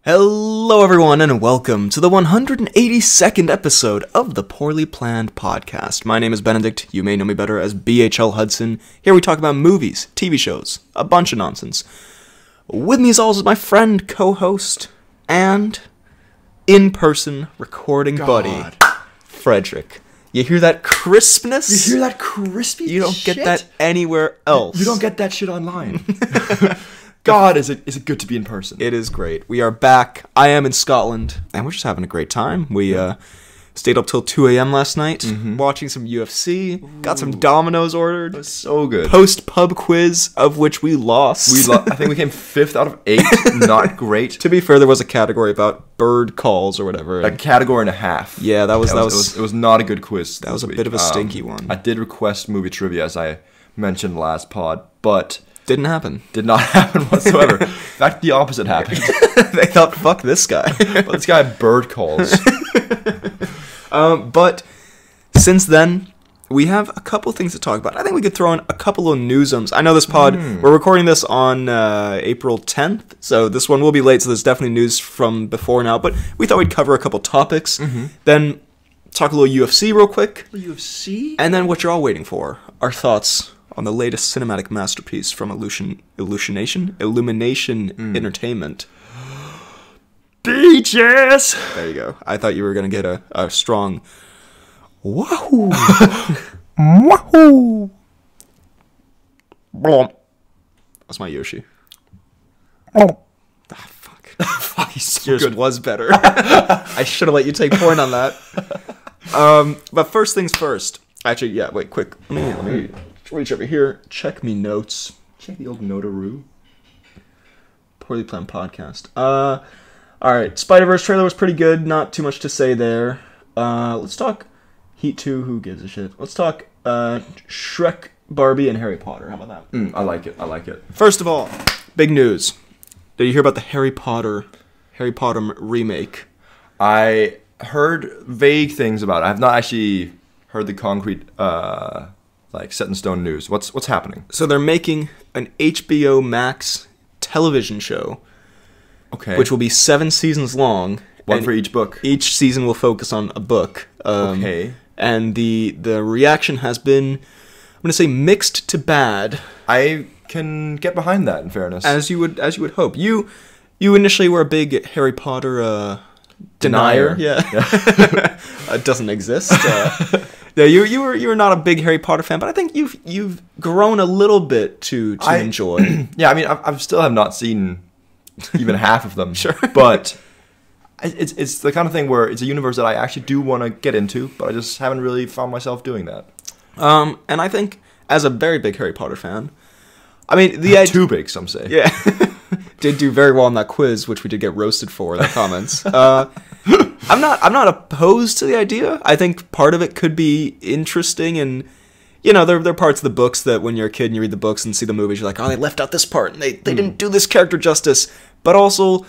Hello everyone and welcome to the 182nd episode of the Poorly Planned Podcast. My name is Benedict, you may know me better as BHL Hudson. Here we talk about movies, TV shows, a bunch of nonsense. With me as always is my friend, co-host, and in-person recording buddy, Frederick. You hear that crispness? You hear that crispy You don't shit? get that anywhere else. You don't get that shit online. God, is it good to be in person? It is great. We are back. I am in Scotland, and we're just having a great time. We stayed up till 2 a.m. last night, watching some UFC, got some Dominoes ordered. It was so good. Post-pub quiz, of which we lost. I think we came 5th out of 8. Not great. To be fair, there was a category about bird calls or whatever. A category and a half. Yeah, that was it was not a good quiz. That was a bit of a stinky one. I did request movie trivia, as I mentioned last pod, but didn't happen. Did not happen whatsoever. In fact, the opposite happened. They thought, fuck this guy. Well, this guy had bird calls. But since then, we have a couple things to talk about. I think we could throw in a couple of newsums. I know this pod, we're recording this on April 10th, so this one will be late, so there's definitely news from before now, but we thought we'd cover a couple topics, then talk a little UFC real quick. UFC? And then what you're all waiting for, our thoughts on the latest cinematic masterpiece from Illumination Entertainment. Beaches! There you go. I thought you were going to get a strong wahoo. Wahoo. That's my Yoshi. Fuck. Fuck, he's so Yours good. was better. I should have let you take point on that. But first things first. Actually, yeah, wait, quick. Let me reach over here. Check me notes. Check the old notaroo. Poorly Planned Podcast. Alright, Spider-Verse trailer was pretty good. Not too much to say there. Let's talk Heat 2. Who gives a shit? Let's talk Shrek, Barbie, and Harry Potter. How about that? I like it. First of all, big news. Did you hear about the Harry Potter remake? I heard vague things about it. I have not actually heard the concrete, set in stone news. What's happening? So they're making an HBO Max television show. Okay. Which will be 7 seasons long. One for each book. Each season will focus on a book. Okay. And the reaction has been, I'm going to say, mixed to bad. I can get behind that, in fairness. As you would hope. You initially were a big Harry Potter denier. Yeah. It doesn't exist. Yeah, you were not a big Harry Potter fan, but I think you've grown a little bit to enjoy. Yeah, I mean, I still have not seen even half of them. Sure. But it's the kind of thing where it's a universe that I actually do want to get into, but I just haven't really found myself doing that. And I think, as a very big Harry Potter fan, I mean, the idea... Too big, some say. Yeah. Did do very well on that quiz, which we did get roasted for in the comments. I'm not opposed to the idea. I think part of it could be interesting, and there are parts of the books that when you're a kid and you read the books and see the movies, you're like, oh, they left out this part and they didn't do this character justice. But also,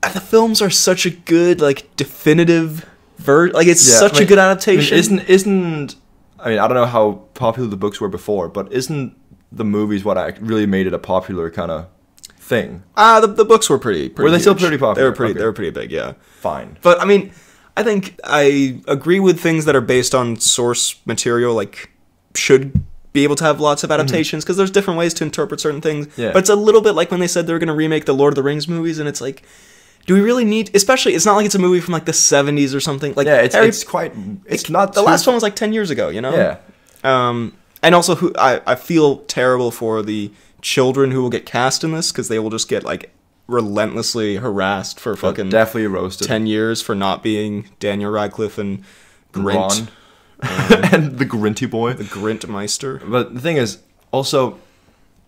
the films are such a good, definitive it's such a good adaptation. I mean, I don't know how popular the books were before, but isn't the movies what really made it a popular kind of thing? The books were pretty were they huge. still pretty popular? They were pretty big, yeah. Fine. But I mean, I think I agree with things that are based on source material, should be able to have lots of adaptations, because there's different ways to interpret certain things. Yeah. But it's a little bit like when they said they were going to remake the Lord of the Rings movies, and it's like, do we really need... Especially, it's not like it's a movie from, the 70s or something. Yeah, it's not... The last one was, 10 years ago, you know? Yeah. And also, I feel terrible for the children who will get cast in this, because they will just get, relentlessly harassed for fucking... Definitely roasted. 10 years for not being Daniel Radcliffe and Grint. And the Grinty boy. The Grintmeister. But the thing is, also,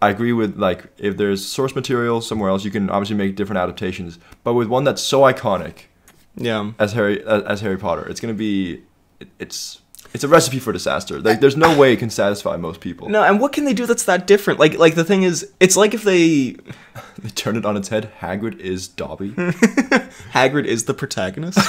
I agree with, if there's source material somewhere else, you can obviously make different adaptations. But with one that's so iconic, yeah, as Harry Potter, it's going to be... It's a recipe for disaster. There's no way it can satisfy most people. No, and what can they do that's that different? Like the thing is, it's like if they turn it on its head. Hagrid is Dobby. Hagrid is the protagonist.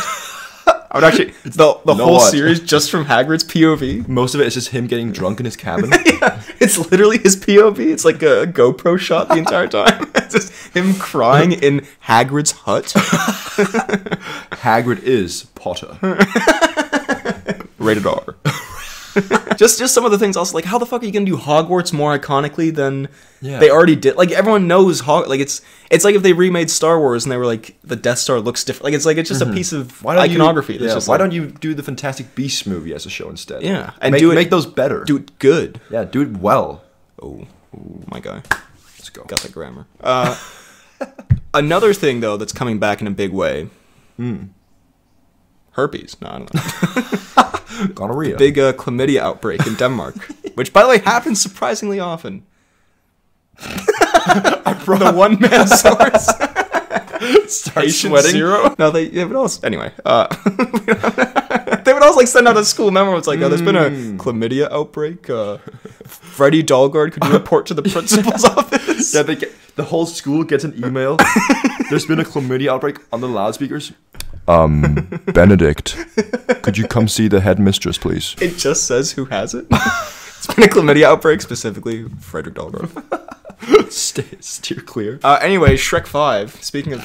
I would actually the whole series just from Hagrid's POV. Most of it is just him getting drunk in his cabin. Yeah, it's literally his POV. It's like a GoPro shot the entire time. Just him crying in Hagrid's hut. Hagrid is Potter. Rated R. just some of the things also, like, how the fuck are you gonna do Hogwarts more iconically than they already did? Like, everyone knows like it's like if they remade Star Wars and they were like, the Death Star looks different. Like, it's just a piece of iconography. Why don't you do the Fantastic Beasts movie as a show instead? Yeah, and make those better. Do it good. Yeah, do it well. Oh, my guy. Let's go. Got the grammar. Another thing though that's coming back in a big way. Herpes. No, I don't know. Gonorrhea. Big chlamydia outbreak in Denmark, which, by the way, happens surprisingly often. The one-man source. Start sweating. Zero. No, they would also, anyway. They would also like send out a school memo. It's like, oh, there's been a chlamydia outbreak. Freddie Dahlgaard, could you report to the principal's office? Yeah, the whole school gets an email. There's been a chlamydia outbreak on the loudspeakers. Benedict, could you come see the headmistress, please? It just says who has it. It's been a chlamydia outbreak, specifically Frederick Dahlgaard. Steer clear. Anyway, Shrek 5. Speaking of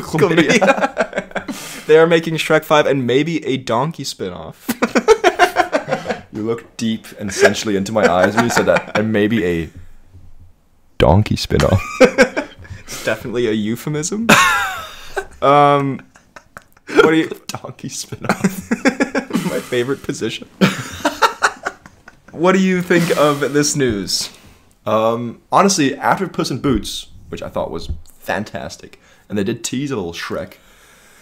chlamydia, they are making Shrek 5 and maybe a donkey spin-off. You looked deep and sensually into my eyes when you said that, and maybe a donkey spin-off. It's definitely a euphemism. What do you... Donkey spin-off. My favorite position. What do you think of this news? Honestly, after Puss in Boots, which I thought was fantastic, and they did tease a little Shrek.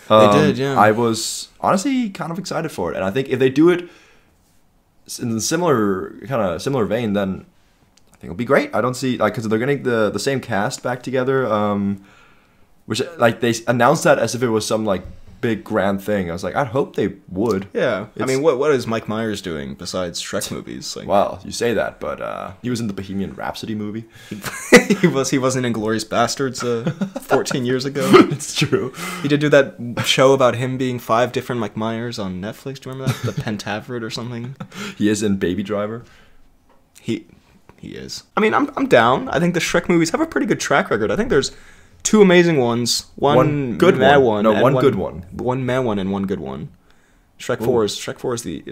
They did, yeah. I was honestly kind of excited for it, and I think if they do it in similar vein, then I think it'll be great. I don't see, like, because they're getting the same cast back together, which, like, they announced that as if it was some, like, big grand thing. I was like, I'd hope they would. Yeah. I mean, what is Mike Myers doing besides Shrek movies? Like, well, you say that, but he was in the Bohemian Rhapsody movie. he wasn't in Inglourious Bastards 14 years ago. It's true. He did do that show about him being 5 different Mike Myers on Netflix. Do you remember that? The Pentaveret or something. He is in Baby Driver. He is. I mean, I'm down. I think the Shrek movies have a pretty good track record. I think there's 2 amazing ones, one good one. No, one good one. One meh one and one good one. Shrek 4 is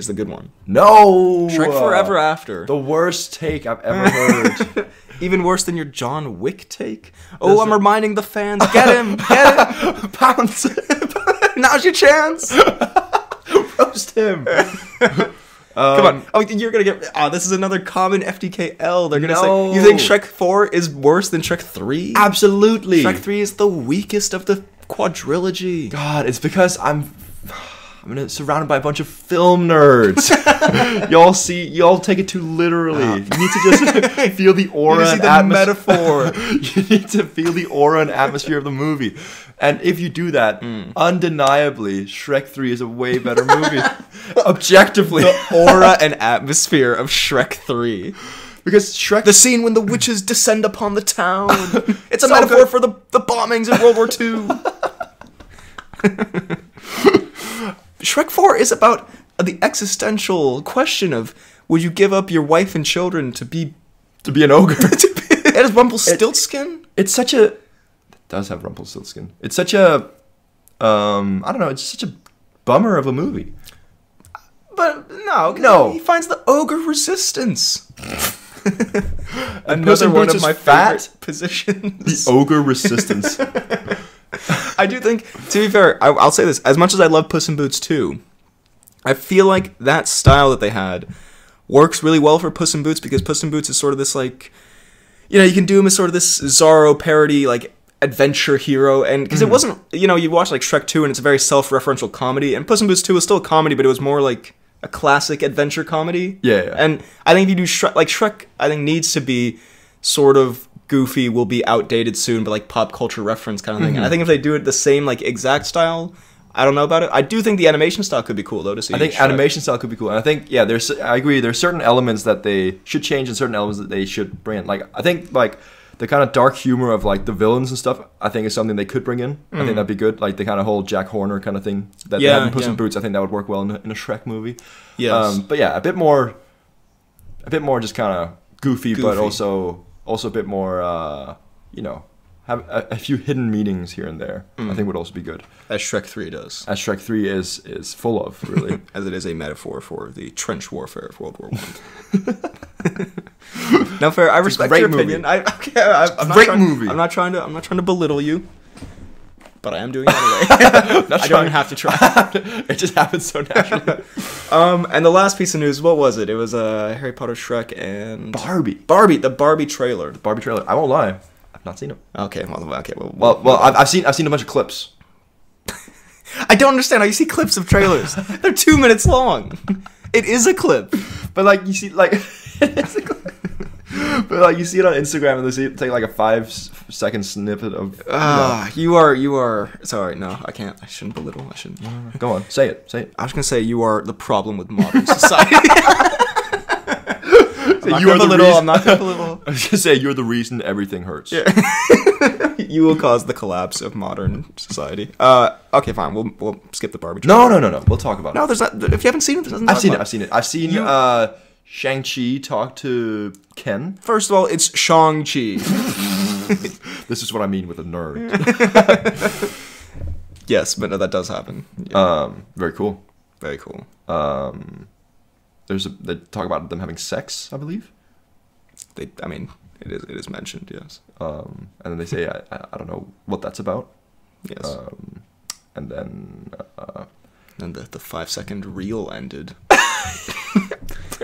the good one. No! Shrek Forever After. The worst take I've ever heard. Even worse than your John Wick take. Oh, I'm reminding the fans. Get him! Get him! Pounce! Now's your chance! Roast him! Come on. Oh, you're gonna get... Oh, this is another common FDKL. They're gonna say... You think Shrek 4 is worse than Shrek 3? Absolutely! Shrek 3 is the weakest of the quadrilogy. God, it's because I'm surrounded by a bunch of film nerds. Y'all take it too literally. You need to just feel the aura and metaphor. You need to feel the aura and atmosphere of the movie. And if you do that, undeniably, Shrek 3 is a way better movie. Objectively. The aura and atmosphere of Shrek 3. Because Shrek... The scene when the witches descend upon the town. It's a metaphor for the bombings in World War II. Shrek 4 is about the existential question of, would you give up your wife and children to be an ogre? It has Rumpelstiltskin? It's such a... It does have Rumpelstiltskin. It's such a... I don't know, it's such a bummer of a movie. But no. He finds the ogre resistance. Another one of my favorite positions. The ogre resistance. I do think, to be fair, I'll say this. As much as I love Puss in Boots 2, I feel like that style that they had works really well for Puss in Boots, because Puss in Boots is sort of this, like, you know, you can do him as sort of this Zorro parody, like, adventure hero, and because it wasn't, you know, you watch like Shrek 2 and it's a very self-referential comedy, and Puss in Boots 2 was still a comedy, but it was more like a classic adventure comedy. Yeah. And I think if you do Shrek, I think needs to be sort of goofy, will be outdated soon, but like pop culture reference kind of thing. And I think if they do it the same like exact style, I don't know about it. I do think the animation style could be cool though to see. I think Shrek. Animation style could be cool, and I think I agree. There's certain elements that they should change and certain elements that they should bring in. Like I think like the kind of dark humor of like the villains and stuff, I think is something they could bring in. I think that'd be good. Like the kind of whole Jack Horner kind of thing that they have in Puss in Boots. I think that would work well in a Shrek movie. Yes. But yeah, a bit more just kind of goofy, but also a bit more, you know, have a few hidden meanings here and there, I think would also be good. As Shrek 3 does. As Shrek 3 is full of, really. As it is a metaphor for the trench warfare of World War I. No, fair. I respect your opinion. I'm not trying to belittle you, but I am doing it anyway. I don't even have to try. It just happens so naturally. And the last piece of news, what was it? It was Harry Potter, Shrek, and Barbie. The Barbie trailer. I won't lie. I've not seen it. Okay. Well, I've seen a bunch of clips. I don't understand how you see clips of trailers. They're 2 minutes long. It is a clip. But like you see, like it's a clip. But like you see it on Instagram and they take like a 5-second snippet of. You are. Sorry, no, I can't. I shouldn't belittle. I shouldn't. No. Go on, say it. I was gonna say you are the problem with modern society. I'm not gonna belittle. I was gonna say you're the reason everything hurts. Yeah. You will cause the collapse of modern society. Okay, fine. We'll skip the Barbie trailer. No. We'll talk about it. No, there's not. If you haven't seen it, there's nothing. I've seen it. I've seen Shang-Chi talk to Ken. First of all, it's Shang-Chi. This is what I mean with a nerd. Yes, but no, that does happen. Yeah. Very cool. Very cool. They talk about them having sex, I believe. It is mentioned, yes. And then they say, I don't know what that's about. Yes. And then... and the 5-second reel ended.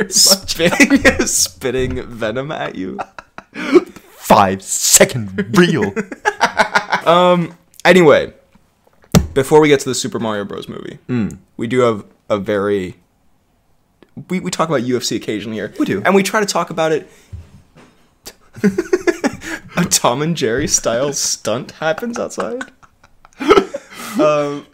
Spitting venom at you. 5-second reel. Anyway, before we get to the Super Mario Bros. Movie, we do have a very... We talk about UFC occasionally here. We do. And we try to talk about it... A Tom and Jerry style stunt happens outside. I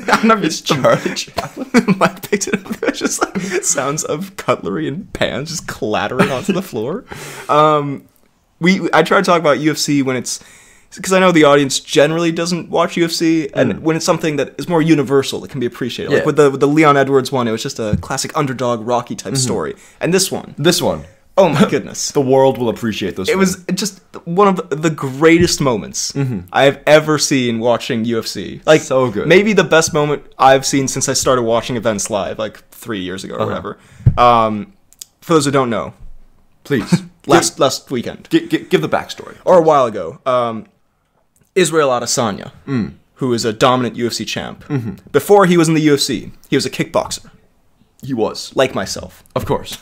don't know if it's Charlie Chaplin. Mike picked it up. It's just like sounds of cutlery and pans just clattering onto the floor. I try to talk about UFC when it's because I know the audience generally doesn't watch UFC, and when it's something that is more universal, that can be appreciated. Like with the Leon Edwards one, it was just a classic underdog Rocky type story, and this one. Oh my goodness. The world will appreciate those. It was just one of the greatest moments I have ever seen watching UFC. Like, so good. Maybe the best moment I've seen since I started watching events live, like 3 years ago or whatever. For those who don't know, please. last weekend. Give the backstory. Or a while ago. Israel Adesanya, who is a dominant UFC champ. Before he was in the UFC, he was a kickboxer. He was. Like myself. Of course.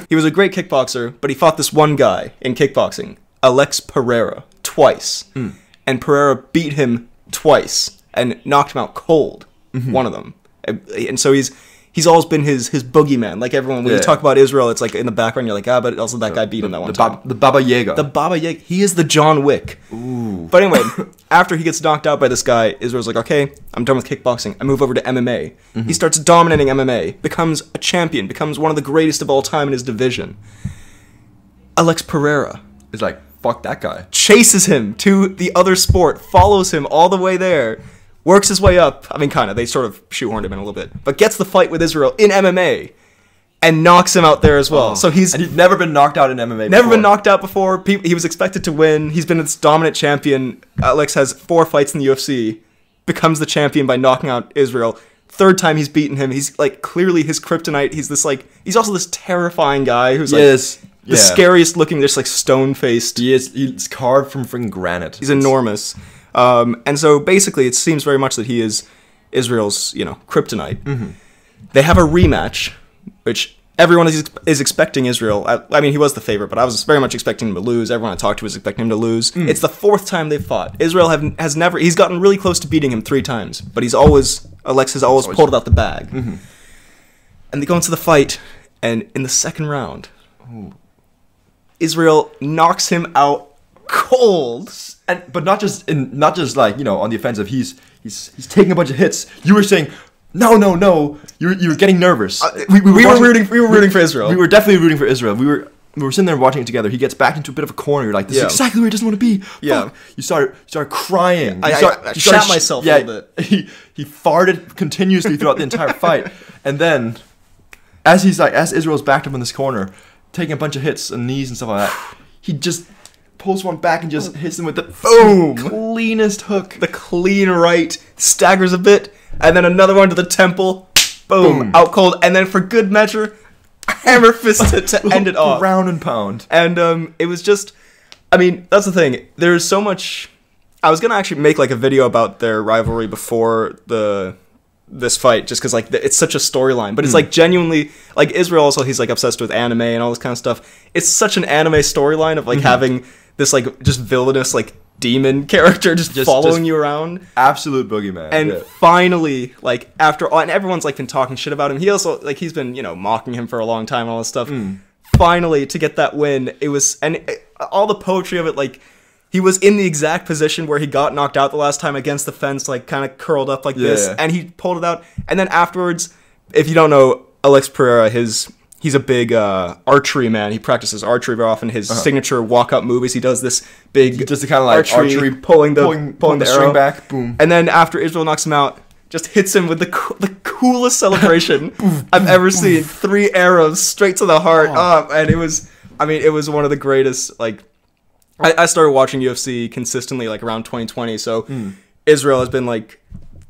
He was a great kickboxer, but he fought this one guy in kickboxing, Alex Pereira, twice. And Pereira beat him twice and knocked him out cold, one of them. And so he's always been his boogeyman. Like everyone, when you talk about Israel, it's like in the background, you're like, but also that guy beat him that one time. The Baba Yaga. The Baba Yaga. He is the John Wick. Ooh. But anyway, after he gets knocked out by this guy, Israel's like, okay, I'm done with kickboxing. I move over to MMA. He starts dominating MMA, becomes a champion, becomes one of the greatest of all time in his division. Alex Pereira is like, fuck that guy. Chases him to the other sport, follows him all the way there, works his way up. I mean, kind of. They sort of shoehorned him in a little bit. But gets the fight with Israel in MMA and knocks him out there as well. So and he'd never been knocked out in MMA Never been knocked out before. He was expected to win. He's been this dominant champion. Alex has 4 fights in the UFC. Becomes the champion by knocking out Israel. 3rd time he's beaten him. He's like clearly his kryptonite. He's this like... He's also this terrifying guy who's like... The scariest looking, just like stone-faced. He's carved from freaking granite. He's enormous. And so basically it seems very much that he is Israel's, kryptonite. They have a rematch, which everyone is expecting Israel. I mean, he was the favorite, but I was very much expecting him to lose. Everyone I talked to was expecting him to lose. It's the 4th time they've fought. Israel has never... He's gotten really close to beating him 3 times, but Alex has always pulled it out the bag. And they go into the fight, and in the 2nd round... Israel knocks him out cold, but not just like on the offensive. He's taking a bunch of hits. You were saying no. You were getting nervous. We were rooting for Israel. We were definitely rooting for Israel. We were sitting there watching it together. He gets back into a bit of a corner. You're like, this is exactly where he doesn't want to be. Yeah. Fuck. You started crying. I shat myself a little bit. He farted continuously throughout the entire fight, and then as Israel's backed up in this corner, taking a bunch of hits and knees and stuff like that, he just pulls one back and just hits him with the boom, cleanest hook. The clean right, staggers a bit, and then another one to the temple, boom, out cold, and then for good measure, hammer fist to end it off. Ground and pound. And it was just, I mean, that's the thing. There's so much. I was gonna actually make like a video about their rivalry before this fight, just because like it's such a storyline, but it's like genuinely like Israel also, he's like obsessed with anime and all this kind of stuff. It's such an anime storyline of like having this like just villainous like demon character just following you around, absolute boogeyman. And finally, like after all, and everyone's like been talking shit about him, he also like he's been, you know, mocking him for a long time and all this stuff. Finally to get that win, it was, and all the poetry of it, like he was in the exact position where he got knocked out the last time against the fence, like kind of curled up like this, and he pulled it out. And then afterwards, if you don't know, Alex Pereira, he's a big archery man. He practices archery very often. His signature walkout movies, he does this big, just kind of like archery pulling the arrow string back, boom. And then after Israel knocks him out, just hits him with the coolest celebration I've ever seen. 3 arrows straight to the heart. And it was, I mean, it was one of the greatest, like, I started watching UFC consistently like around 2020, so Israel has been like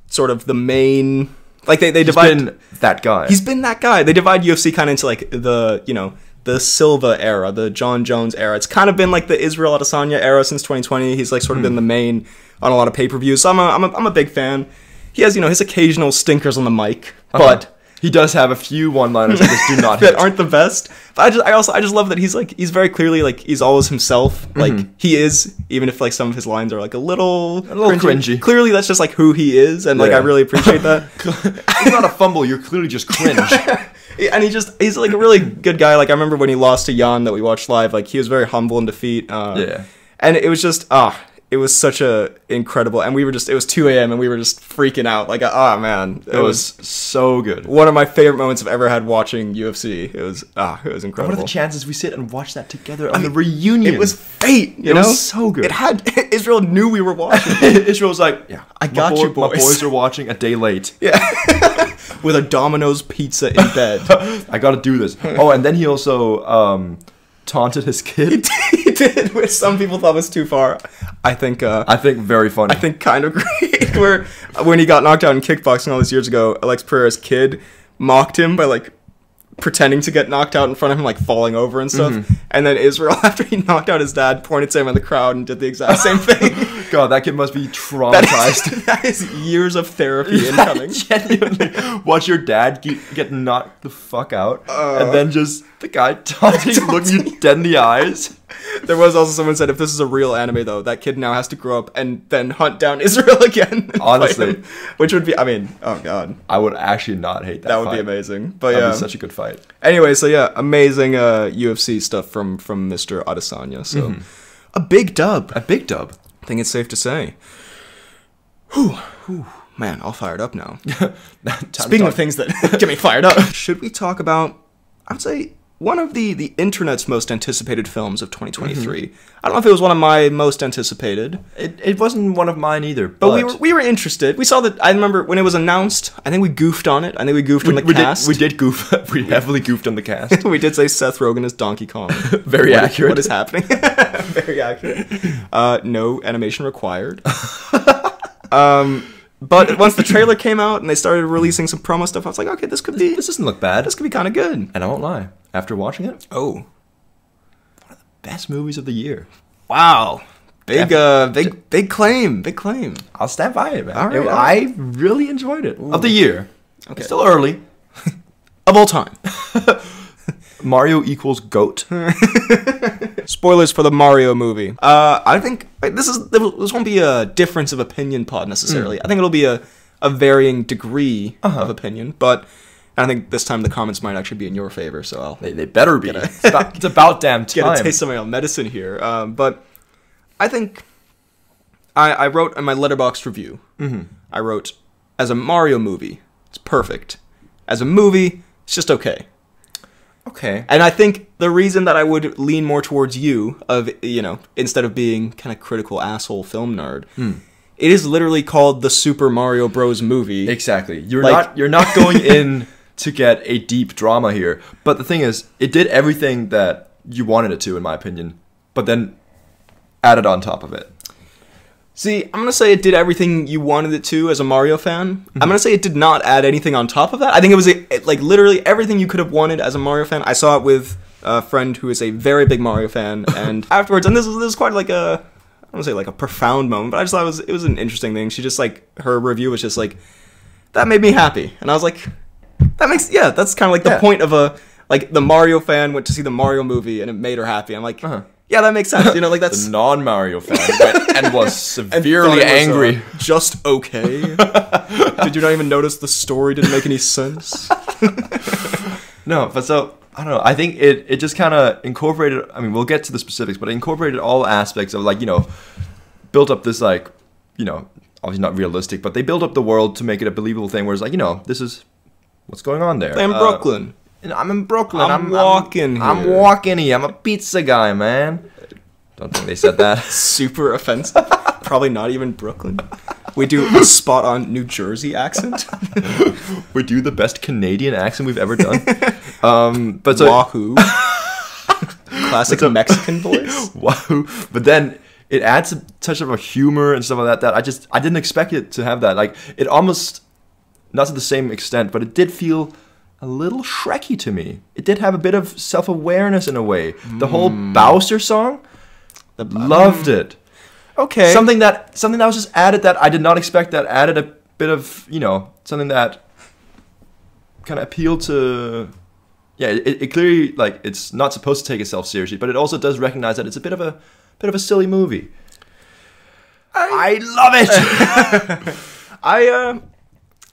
sort of the main, like they divide. He's been that guy. He's been that guy. They divide UFC kind of into like the, you know, the Silva era, the John Jones era. It's kind of been like the Israel Adesanya era since 2020. He's like sort of been the main on a lot of pay-per-views. So I'm a big fan. He has, you know, his occasional stinkers on the mic, but he does have a few one-liners that just do not that hit. aren't the best. But I just love that he's very clearly like he's always himself. Like he is, even if like some of his lines are like a little cringy. Clearly that's just like who he is, and like I really appreciate that. It's not a fumble, you're clearly just cringe. And he's like a really good guy. Like I remember when he lost to Jan that we watched live, like he was very humble in defeat. And it was just it was such a incredible, and it was 2 a.m. and we were just freaking out. Like, man, it was so good. One of my favorite moments I've ever had watching UFC. It was incredible. What are the chances we sit and watch that together on the reunion? It was fate, you know? It was so good. Israel knew we were watching. Israel was like, yeah, I got you, boys. My boys are watching a day late. Yeah. With a Domino's pizza in bed. I gotta do this. Oh, and then he also taunted his kid. He did, which some people thought was too far. I think very funny. I think kind of great. Where when he got knocked out in kickboxing all these years ago, Alex Pereira's kid mocked him by like pretending to get knocked out in front of him, like falling over and stuff. And then Israel, after he knocked out his dad, pointed to him in the crowd and did the exact same thing. God, that kid must be traumatized. That is years of therapy incoming. Genuinely, watch your dad get knocked the fuck out, and then just the guy taunting, looking you dead in the eyes. There was also someone said, if this is a real anime though, that kid now has to grow up and then hunt down Israel again. Honestly, which would be, I mean, oh god, I would actually not hate that. That would be amazing. But that'd be such a good fight. Anyway, so yeah, amazing UFC stuff from Mr. Adesanya. So a big dub. A big dub. I think it's safe to say. Whew. Man, all fired up now. Speaking of things that get me fired up, should we talk about, I would say, one of the internet's most anticipated films of 2023. I don't know if it was one of my most anticipated. It wasn't one of mine either. But we were interested. We saw that. I remember when it was announced. I think we goofed on it. I think we goofed on the cast. We did goof. We heavily goofed on the cast. We did say Seth Rogen as Donkey Kong. Very accurate. What is happening? Very accurate. No animation required. But once the trailer came out and they started releasing some promo stuff, I was like, okay, this doesn't look bad. This could be kind of good. And I won't lie. After watching it, one of the best movies of the year. Wow. Big claim. Big claim. I'll stand by it, man. All right, I really enjoyed it. Of the year. Okay. It's still early. Of all time. Mario equals GOAT. Spoilers for the Mario movie. I think this won't be a difference of opinion pod necessarily. I think it'll be a varying degree of opinion, but I think this time the comments might actually be in your favor, so they better be. It's about damn time. Get a taste of my own medicine here. But I think I wrote in my Letterboxd review, I wrote, as a Mario movie, it's perfect. As a movie, it's just okay. Okay. And I think the reason that I would lean more towards you, instead of being kind of critical asshole film nerd, it is literally called the Super Mario Bros. Movie. Exactly. You're not going in to get a deep drama here. But the thing is, it did everything that you wanted it to, in my opinion. But then added on top of it? See, I'm going to say it did everything you wanted it to as a Mario fan. Mm-hmm. I'm going to say it did not add anything on top of that. I think it was like literally everything you could have wanted as a Mario fan. I saw it with a friend who is a very big Mario fan, and afterwards, and this was quite like I don't want to say like a profound moment, but I just thought it was an interesting thing. She just like, her review was just like, that made me happy. And I was like, that's kind of like the point of like the Mario fan went to see the Mario movie and it made her happy. I'm like, yeah, that makes sense. You know, like that's the non-Mario fan went and was severely angry. Just okay. Did you not even notice the story didn't make any sense? No, but so I don't know. I think it just kind of incorporated. I mean, we'll get to the specifics, but it incorporated all aspects of like, you know, built up this like, you know, obviously not realistic, but they built up the world to make it a believable thing. Where it's like, you know, this is what's going on there. I'm in Brooklyn. I'm in Brooklyn. I'm walking here. I'm walking here. I'm a pizza guy, man. Don't think they said that. Super offensive. Probably not even Brooklyn. We do a spot-on New Jersey accent. We do the best Canadian accent we've ever done. But so Wahoo. Classic Mexican voice. Wahoo. But then it adds a touch of a humor and stuff like that I didn't expect it to have that. Like it almost, not to the same extent, but it did feel a little Shrekky to me. It did have a bit of self-awareness in a way. The whole Bowser song, loved it. Okay. Something that was just added that I did not expect, that added a bit of, you know, something that kind of appealed to, yeah, it clearly, like, it's not supposed to take itself seriously, but it also does recognize that it's a bit of a silly movie. I love it.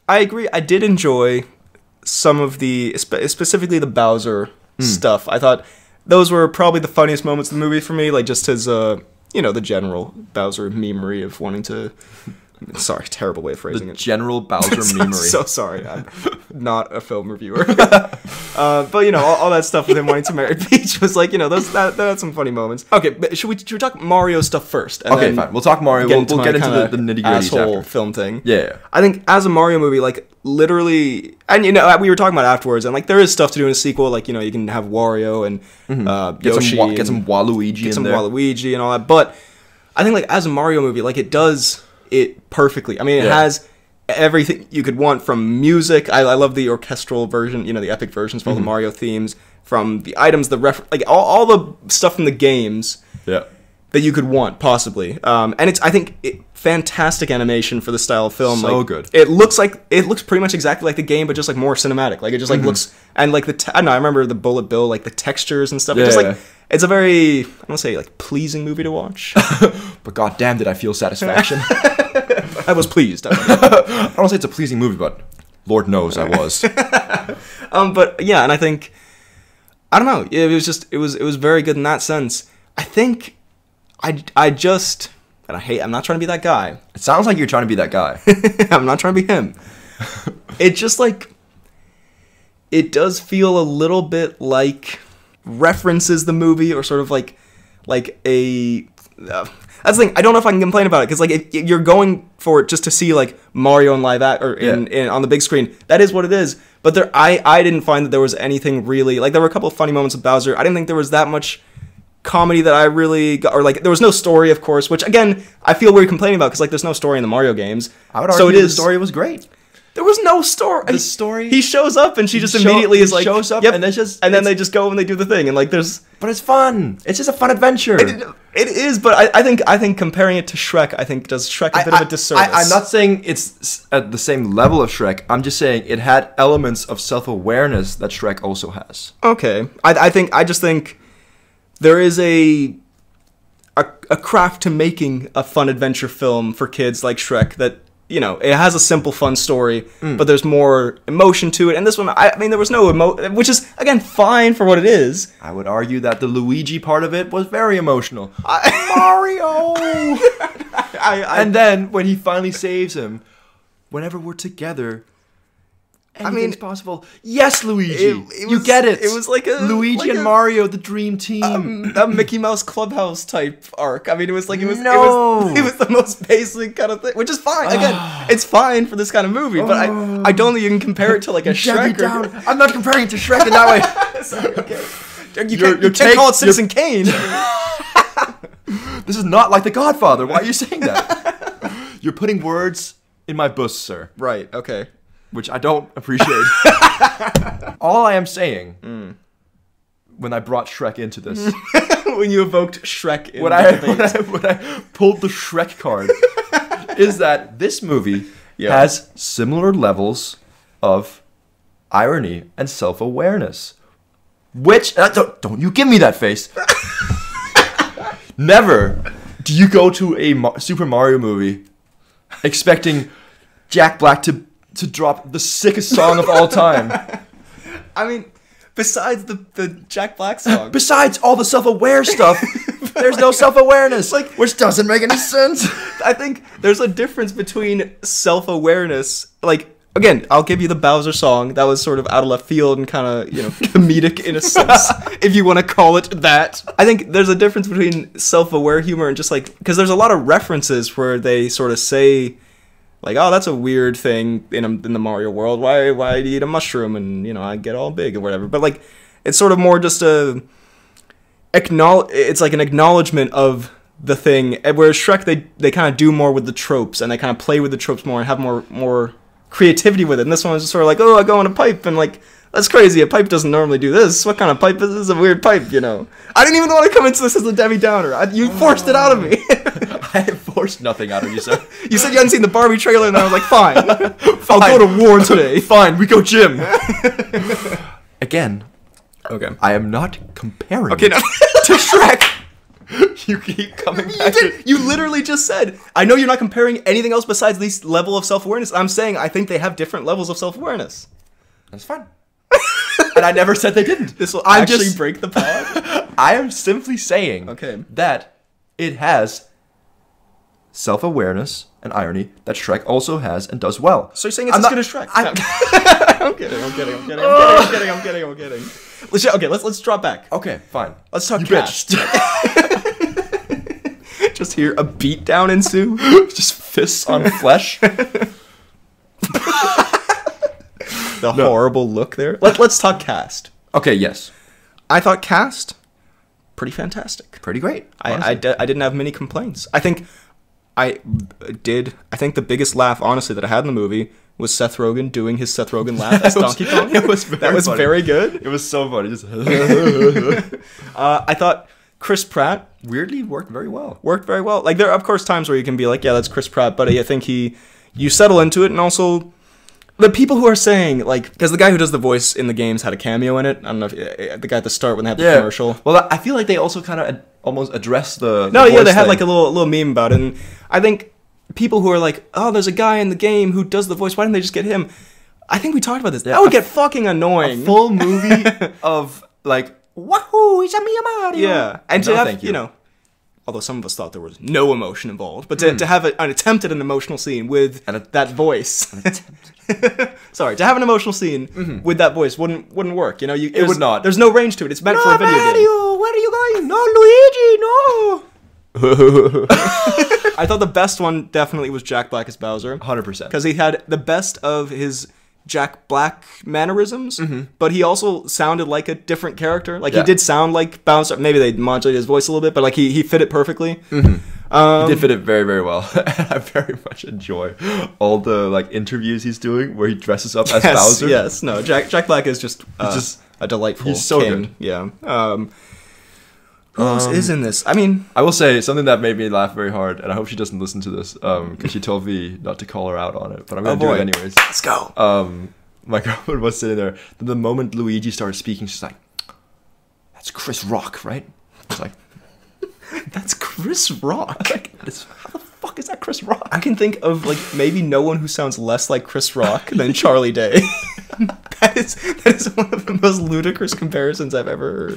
I agree. I did enjoy some of the, specifically the Bowser stuff. I thought those were probably the funniest moments of the movie for me, like just his, you know, the general Bowser memery of wanting to... Sorry, terrible way of phrasing it. The general Bowser memery. So sorry, I'm not a film reviewer. But, you know, all that stuff with him wanting to marry Peach was like, you know, that had some funny moments. Okay, but should we talk Mario stuff first? And okay, fine. We'll talk Mario. We'll get into the nitty-gritty asshole film thing. Yeah. I think as a Mario movie, like, literally... And, you know, we were talking about it afterwards, and, like, there is stuff to do in a sequel. Like, you know, you can have Wario and Yoshi. Get some Waluigi in there. Get some Waluigi and all that. But I think, like, as a Mario movie, like, it does... it perfectly. I mean, it has everything you could want from music. I love the orchestral version, you know, the epic versions for all the Mario themes, from the items, the like all the stuff from the games that you could want, possibly. And it's, I think, fantastic animation for the style of film. So like, good. It looks pretty much exactly like the game, but just like more cinematic. Like it just like looks, and like I don't know, I remember the Bullet Bill, like the textures and stuff. It's just like, it's a very, I want to say, like, pleasing movie to watch. But goddamn, did I feel satisfaction. I was pleased. I don't say it's a pleasing movie, but Lord knows I was. But yeah, and I think, I don't know, it was very good in that sense. I think I just, and I'm not trying to be that guy. It sounds like you're trying to be that guy. I'm not trying to be him. It just like, it does feel a little bit like references the movie, or sort of like a that's the thing. I don't know if I can complain about it, because like if you're going for it just to see like Mario in live act or in on the big screen, that is what it is. But I didn't find that there was anything really, like, there were a couple of funny moments with Bowser. I didn't think there was that much comedy that I really got, or like there was no story, of course, which again I feel we're complaining about, because like there's no story in the Mario games. I would argue the story was great. There was no story. The story. He shows up and she just immediately is like, shows up, yep, and then they just go and they do the thing, and like there's. But it's fun. It's just a fun adventure. It is, but I think comparing it to Shrek, I think does Shrek a bit of a disservice. I'm not saying it's at the same level of Shrek. I'm just saying it had elements of self-awareness that Shrek also has. Okay, I just think there is a craft to making a fun adventure film for kids like Shrek that, you know, it has a simple, fun story, but there's more emotion to it. And this one, I mean, there was no which is, again, fine for what it is. I would argue that the Luigi part of it was very emotional. Mario! And then, when he finally saves him, whenever we're together, anything's possible. Yes, Luigi! You get it! It was like a... Luigi and Mario, the dream team. A Mickey Mouse Clubhouse type arc. I mean, it was like... It was the most basic kind of thing, which is fine. Again, it's fine for this kind of movie, but I don't think you can compare it to like a Shrek. I'm not comparing it to Shrek in that way. Sorry, okay. You can't call it Citizen Kane. This is not like The Godfather. Why are you saying that? You're putting words in my bus, sir. Right, okay. Which I don't appreciate. All I am saying, when I brought Shrek into this... When you evoked Shrek in when I pulled the Shrek card, is that this movie has similar levels of irony and self-awareness. Which... don't you give me that face. Never do you go to a Super Mario movie expecting Jack Black to drop the sickest song of all time. I mean, besides the Jack Black song. Besides all the self-aware stuff, there's no self-awareness. Like, which doesn't make any sense. I think there's a difference between self-awareness. Like, again, I'll give you the Bowser song. That was sort of out of left field and kind of, comedic in a sense, if you want to call it that. I think there's a difference between self-aware humor and just like, because there's a lot of references where they sort of say, like, oh, that's a weird thing in the Mario world. Why do you eat a mushroom and, I get all big or whatever. But, like, it's sort of more just it's like an acknowledgement of the thing. Whereas Shrek, they kind of do more with the tropes and they kind of play with the tropes more and have more creativity with it. And this one is just sort of like, oh, I go on a pipe and, like, that's crazy. A pipe doesn't normally do this. What kind of pipe is this? This is a weird pipe, I didn't even want to come into this as a Debbie Downer. You forced it out of me. I forced nothing out of you, sir. You said you hadn't seen the Barbie trailer, and I was like, fine. I'll go to war today. Fine, we go gym. Again. Okay. I am not comparing to Shrek. You keep coming back. You literally just said, I know you're not comparing anything else besides this level of self-awareness. I'm saying I think they have different levels of self-awareness. That's fine. And I never said they didn't. This will actually break the pod. I am simply saying that it has self-awareness and irony that Shrek also has and does well. So you're saying it's as good as Shrek? I'm kidding. Let's drop back. Okay, fine. Let's talk cast. Just hear a beatdown ensue. Just fists on flesh. The horrible look there. Let's talk cast. Okay, yes. I thought cast pretty fantastic. Pretty great. I didn't have many complaints. I think the biggest laugh, honestly, that I had in the movie was Seth Rogen doing his Seth Rogen laugh as Donkey Kong. That was funny. Very good. It was so funny. Just I thought Chris Pratt weirdly worked very well. Like, there are, of course, times where you can be like, yeah, that's Chris Pratt, but I think you settle into it, and also the people who are saying, like, because the guy who does the voice in the games had a cameo in it. I don't know if the guy at the start when they had the commercial. Well, I feel like they also kind of almost addressed the voice they had like a little meme about it. And I think people who are like, oh, there's a guy in the game who does the voice. Why didn't they just get him? I think we talked about this. That would get fucking annoying. A full movie of like, wahoo, it's a me Mario. Yeah, and to have although some of us thought there was no emotion involved, but to have an attempt at an emotional scene with that voice. Sorry, to have an emotional scene with that voice wouldn't work. It would not. There's no range to it. It's meant for a video Mario, game. Where are you going? No, Luigi, no. I thought the best one definitely was Jack Black as Bowser. 100%. Because he had the best of his Jack Black mannerisms, but he also sounded like a different character. Like, he did sound like Bowser. Maybe they modulated his voice a little bit, but like he fit it perfectly. He did fit it very, very well. I very much enjoy all the like interviews he's doing where he dresses up as Bowser. Yes, no, Jack Black is just a delightful he's so king. Good. Yeah. Who else is in this? I mean, I will say something that made me laugh very hard, and I hope she doesn't listen to this because she told me not to call her out on it, but I'm gonna do it anyways. Let's go. My girlfriend was sitting there. The moment Luigi started speaking, she's like, "That's Chris Rock, right?" I was like, "That's Chris Rock." Like, how the fuck is that Chris Rock? I can think of like maybe no one who sounds less like Chris Rock than Charlie Day. That is one of the most ludicrous comparisons I've ever heard.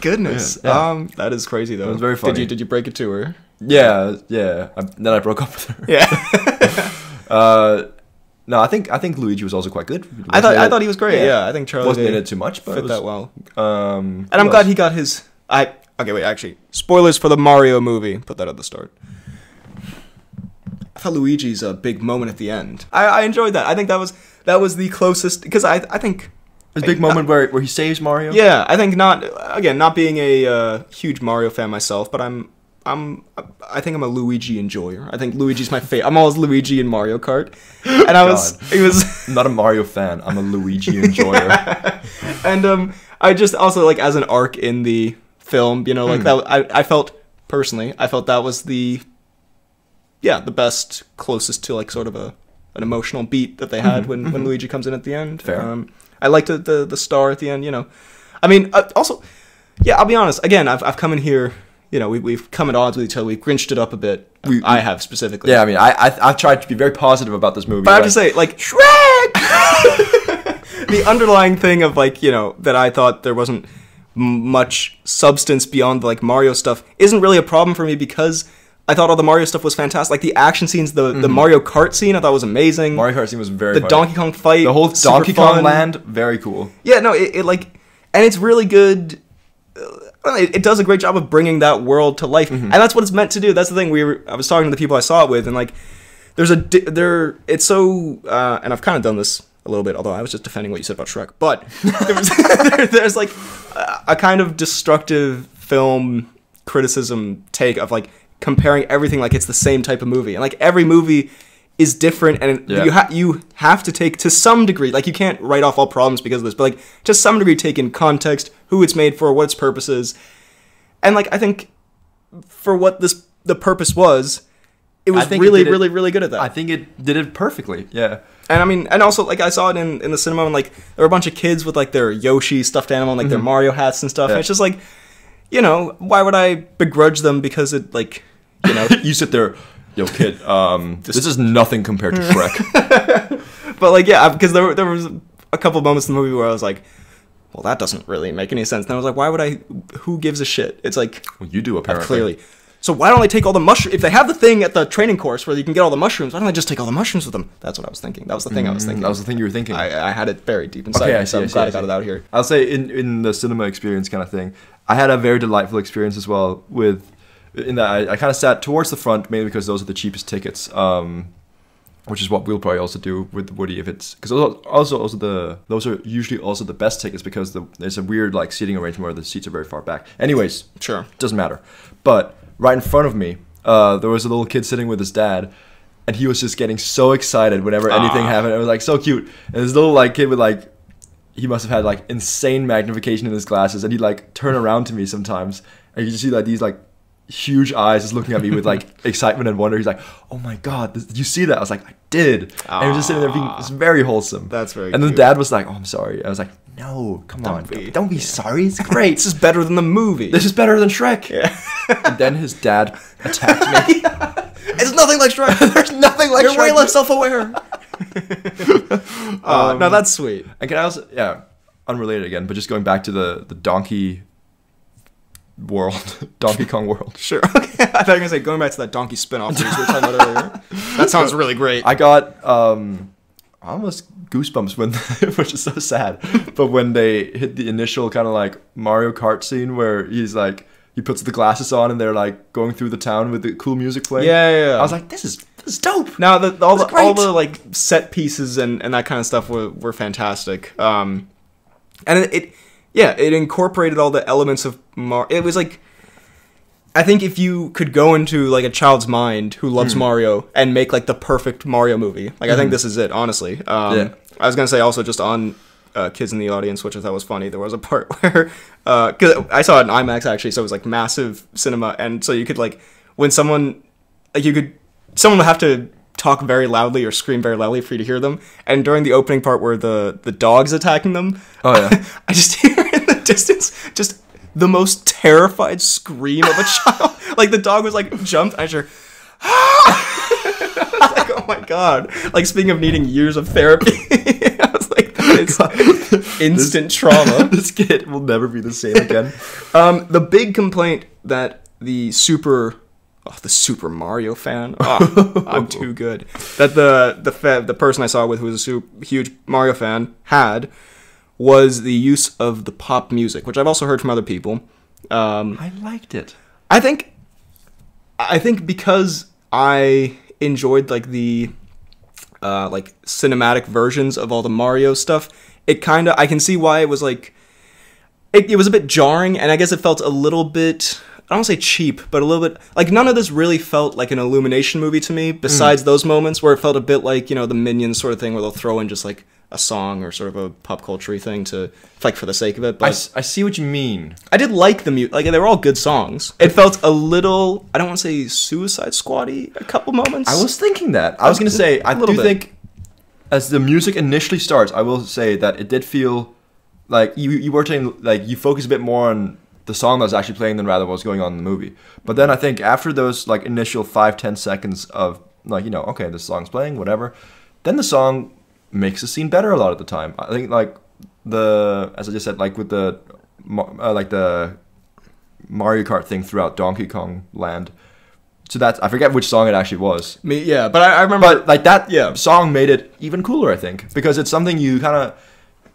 Goodness. Yeah. That is crazy though. It was very funny. Did you break it to her? Yeah. Then I broke up with her. Yeah. No, I think Luigi was also quite good. I thought he was great. Yeah, I think Charlie wasn't in it too much, but fit that well. And I'm glad he got his. Okay, wait. Actually, spoilers for the Mario movie. Put that at the start. I thought Luigi's a big moment at the end. I enjoyed that. I think that was the closest, because I think his big moment where he saves Mario. Yeah, I think not being a huge Mario fan myself, but I'm I think I'm a Luigi enjoyer. I think Luigi's my favorite. I'm always Luigi in Mario Kart, and it was I'm not a Mario fan. I'm a Luigi enjoyer. And I just also like as an arc in the film, you know, like that. I felt personally, that was the best, closest to like sort of an emotional beat that they had when Luigi comes in at the end. Fair. I liked the star at the end. You know, I mean, also, yeah. I'll be honest. Again, I've come in here. You know, we've come at odds with each other. We've grinched it up a bit. I have specifically. Yeah, I mean, I've tried to be very positive about this movie. But I have to say, like, Shrek! The underlying thing of, like, you know, that I thought there wasn't much substance beyond, like, Mario stuff isn't really a problem for me because I thought all the Mario stuff was fantastic. Like, the action scenes, the Mario Kart scene I thought was amazing. Mario Kart scene was very The funny. Donkey Kong fight. The whole Donkey Kong land, very cool. Yeah, no, it like... And it's really good... It does a great job of bringing that world to life, and that's what it's meant to do. That's the thing. I was talking to the people I saw it with, and like, it's so, and I've kind of done this a little bit, although I was just defending what you said about Shrek. But there's like a kind of destructive film criticism take of like comparing everything like it's the same type of movie, and like every movie is different, and you have to take to some degree, like you can't write off all problems because of this, but like to some degree take in context, who it's made for, what its purpose is, and like I think for what the purpose was, it was really good at that. I think it did it perfectly. Yeah. And I mean, and also like I saw it in the cinema, and like there were a bunch of kids with like their Yoshi stuffed animal and like their Mario hats and stuff, and it's just like, you know, why would I begrudge them because it like, you know, you sit there. Yo, kid, this is nothing compared to Shrek. But, like, yeah, because there was a couple moments in the movie where I was like, well, that doesn't really make any sense. And I was like, why would I... Who gives a shit? It's like... Well, you do, apparently. Clearly. So why don't they take all the mushrooms... If they have the thing at the training course where you can get all the mushrooms, why don't they just take all the mushrooms with them? That's what I was thinking. That was the thing I was thinking. That was the thing you were thinking. I had it buried deep inside me, so I'm glad I got it out here. I'll say in the cinema experience kind of thing, I had a very delightful experience as well with... In that I kind of sat towards the front, mainly because those are the cheapest tickets, which is what we'll probably also do with Woody if it's... Because those are usually also the best tickets because there's a weird like seating arrangement where the seats are very far back. Anyways, sure, doesn't matter. But right in front of me, there was a little kid sitting with his dad, and he was just getting so excited whenever anything happened. It was like so cute. And this little like kid with like... He must have had like insane magnification in his glasses, and he'd like turn around to me sometimes, and you just see like these like huge eyes just looking at me with like excitement and wonder. He's like, oh my god, did you see that? I was like, I did. And he was just sitting there being, it's very wholesome. That's very And then cute. Dad was like, oh, I'm sorry. I was like, no, come on, don't be sorry, it's great. This is better than the movie. This is better than Shrek. Yeah. And then his dad attacked me. It's nothing like Shrek. There's nothing like You're Shrek. way less self-aware. No, that's sweet. And can I also, unrelated again, but just going back to the donkey world, Donkey Kong world. Sure. Okay. I thought you were gonna say going back to that donkey spin-off we were talking about earlier. That sounds really great. I got almost goosebumps when, which is so sad, but when they hit the initial kind of like Mario Kart scene where he's like, he puts the glasses on and they're like going through the town with the cool music playing. Yeah. I was like, this is dope. Now all the like set pieces and that kind of stuff were fantastic. And it incorporated all the elements of Mario. It was like, I think if you could go into like a child's mind who loves Mario and make like the perfect Mario movie, like I think this is it, honestly. I was gonna say also just on kids in the audience, which I thought was funny. There was a part where, cause I saw it in IMAX actually, so it was like massive cinema, and so you could like, when someone, like someone would have to talk very loudly or scream very loudly for you to hear them. And during the opening part where the dog's attacking them, I just hear in the distance just the most terrified scream of a child. Like the dog was like jumped, and I just I was like, oh my god. Like speaking of needing years of therapy, I was like, that is instant trauma. This kid will never be the same again. The big complaint that the Super Mario fan, I'm too good, that the person I saw with who was a huge Mario fan had, was the use of the pop music, which I've also heard from other people. I liked it. I think because I enjoyed like the like cinematic versions of all the Mario stuff, it I can see why it was like it was a bit jarring, and I guess it felt a little bit I don't want to say cheap, but a little bit, like, none of this really felt like an Illumination movie to me, besides those moments where it felt a bit like, you know, the Minions sort of thing, where they'll throw in just, like, a song or sort of a pop culture thing to, like, for the sake of it. But I see what you mean. I did like the music. Like, they were all good songs. It felt a little, I don't want to say Suicide Squad-y a couple moments. I was thinking that. I was going to say, I do think, as the music initially starts, I will say that it did feel like you were saying, like, you focus a bit more on the song that was actually playing than rather what was going on in the movie. But then I think after those, like, initial 5-10 seconds of, like, you know, okay, this song's playing, whatever, then the song makes the scene better a lot of the time. I think, like, as I just said, like, with the Mario Kart thing throughout Donkey Kong Land. So that's, I forget which song it actually was. Yeah, but I remember. But, like, that song made it even cooler, I think, because it's something you kind of,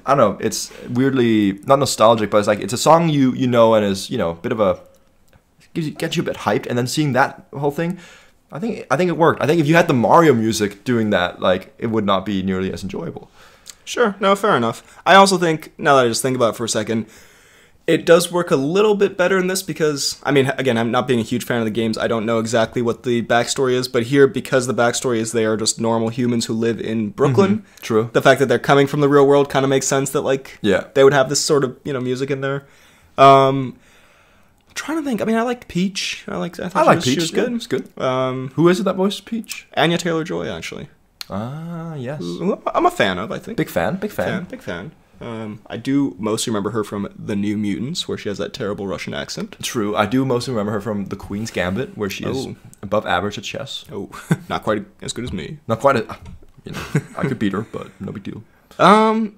I don't know, it's weirdly not nostalgic, but it's like, it's a song you know, and is, you know, a bit of a, gets you a bit hyped, and then seeing that whole thing, I think it worked. I think if you had the Mario music doing that, like, it would not be nearly as enjoyable. Sure, no, fair enough. I also think, now that I just think about it for a second, it does work a little bit better in this because, I mean, again, I'm not being a huge fan of the games. I don't know exactly what the backstory is, but here, because the backstory is they are just normal humans who live in Brooklyn. True. The fact that they're coming from the real world kind of makes sense that, like, they would have this sort of, you know, music in there. I'm trying to think. I mean, I liked Peach. I liked Peach. She was good. It's good. Who is it that voiced Peach? Anya Taylor-Joy, actually. Ah, yes. I'm a fan of, I think. Big fan. I do mostly remember her from The New Mutants, where she has that terrible Russian accent. True. I do mostly remember her from The Queen's Gambit, where she is above average at chess. Oh, not quite as good as me. Not quite. You know, I could beat her, but no big deal. I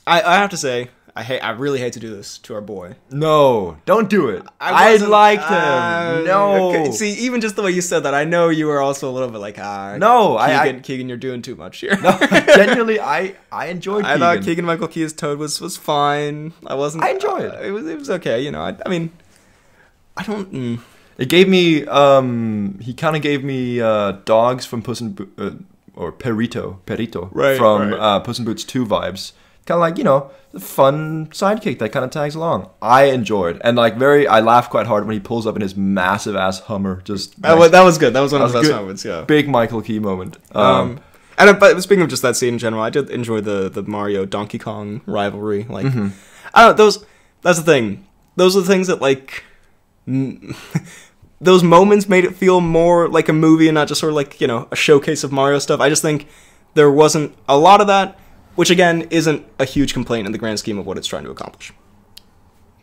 have to say, I really hate to do this to our boy. No, don't do it. I liked him. No. Okay. See, even just the way you said that, I know you were also a little bit like, no, Keegan, you're doing too much here. No, genuinely, I enjoyed Keegan. I thought Keegan-Michael Key's Toad was fine. I enjoyed it. It was okay, you know. I mean, I don't. It gave me. He kind of gave me dogs from Puss in or Perito from Puss in Boots 2 vibes. Kind of like, you know, the fun sidekick that kind of tags along. I enjoyed, and like I laughed quite hard when he pulls up in his massive ass Hummer. Just that was good. That was one of the best moments. Yeah, big Michael Key moment. But speaking of just that scene in general, I did enjoy the Mario Donkey Kong rivalry. Like, I don't know, that's the thing. Those are the things that, like, those moments made it feel more like a movie and not just sort of like, you know, a showcase of Mario stuff. I just think there wasn't a lot of that. Which, again, isn't a huge complaint in the grand scheme of what it's trying to accomplish.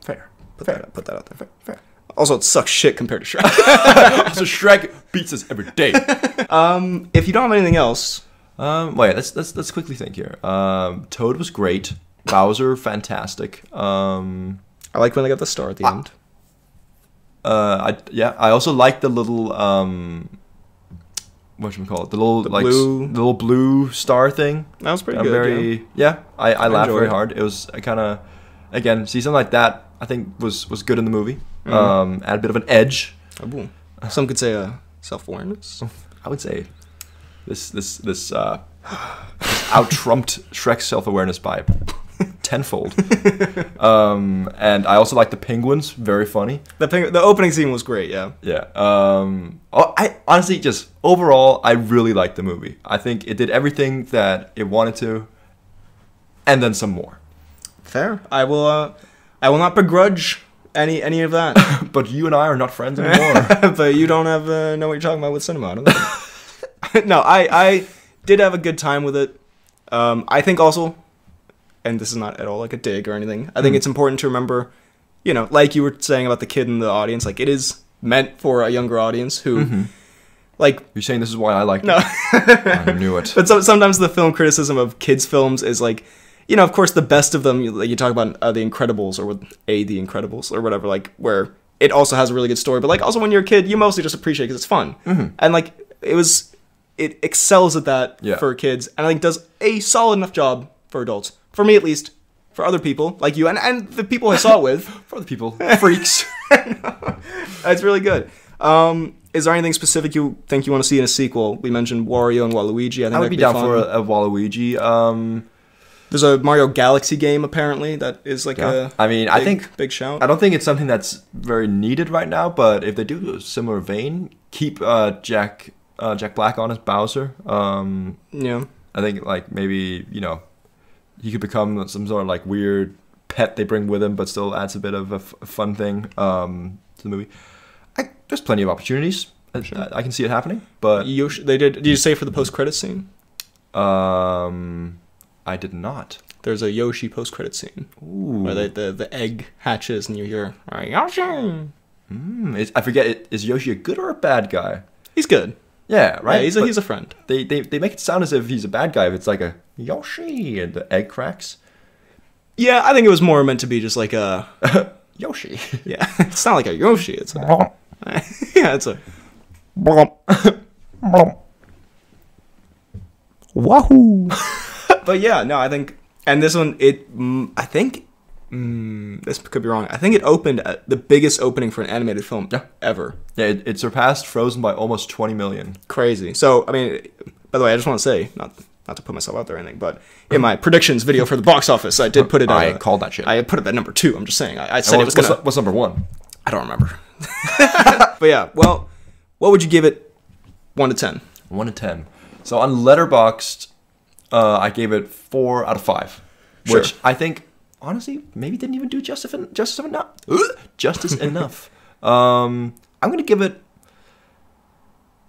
Fair. Put that out there. Fair. Also, it sucks shit compared to Shrek. So Shrek beats us every day. If you don't have anything else... wait, let's quickly think here. Toad was great. Bowser, fantastic. I like when they got the star at the end. I also like the little... whatchamacallit? The little blue star thing. That was pretty good. I laughed very hard. It was kind of, again, see, something like that I think was good in the movie. Add a bit of an edge. Some could say self-awareness. I would say this out-trumped Shrek's self-awareness by tenfold. And I also like the penguins. Very funny. The opening scene was great. Yeah. I honestly, just overall, I really liked the movie. I think it did everything that it wanted to, and then some more. Fair. I will not begrudge any of that. But you and I are not friends anymore. But you don't know what you're talking about with cinema. I don't think. No, I did have a good time with it. I think also, and this is not at all like a dig or anything, I think it's important to remember, you know, like you were saying about the kid in the audience, like, it is meant for a younger audience who, like... You're saying this is why I like it? I knew it. But sometimes the film criticism of kids' films is like, you know, of course, the best of them, you talk about The Incredibles or The Incredibles or whatever, like, where it also has a really good story, but, like, also when you're a kid, you mostly just appreciate it because it's fun. And, like, it excels at that for kids, and I think does a solid enough job for adults. For me, at least. For other people, like you, and the people I saw it with. For other people. Freaks. It's really good. Is there anything specific you think you want to see in a sequel? We mentioned Wario and Waluigi. I think I would be down for a Waluigi. There's a Mario Galaxy game apparently that is like a. I mean, I think big shout. I don't think it's something that's very needed right now, but if they do a similar vein, keep Jack Black on as Bowser. Yeah. I think like maybe he could become some sort of like weird pet they bring with him, but still adds a bit of a fun thing to the movie. There's plenty of opportunities. Sure. I can see it happening, but they did. Did you say for the post-credit scene? I did not. There's a Yoshi post-credit scene. Ooh. Where the egg hatches and you hear Yoshi. I forget. Is Yoshi a good or a bad guy? He's good. Yeah, right. Yeah, he's a friend. They make it sound as if he's a bad guy if it's like a Yoshi and the egg cracks. Yeah, I think it was more meant to be just like a Yoshi. Yeah, it's not like a Yoshi. It's a yeah, it's a wahoo. But yeah, no, I think, and this one, I think, this could be wrong. I think it opened at the biggest opening for an animated film ever. Yeah, it surpassed Frozen by almost 20 million. Crazy. So, I mean, by the way, I just want to say, not to put myself out there or anything, but in my predictions video for the box office, I did put it. I called that shit. I put it at number 2. I'm just saying. I said it was gonna. What's number 1? I don't remember. But yeah, well, what would you give it? 1 to 10. 1 to 10. So on Letterboxd, I gave it 4 out of 5, which Sure. I think honestly maybe didn't even do justice enough. I'm gonna give it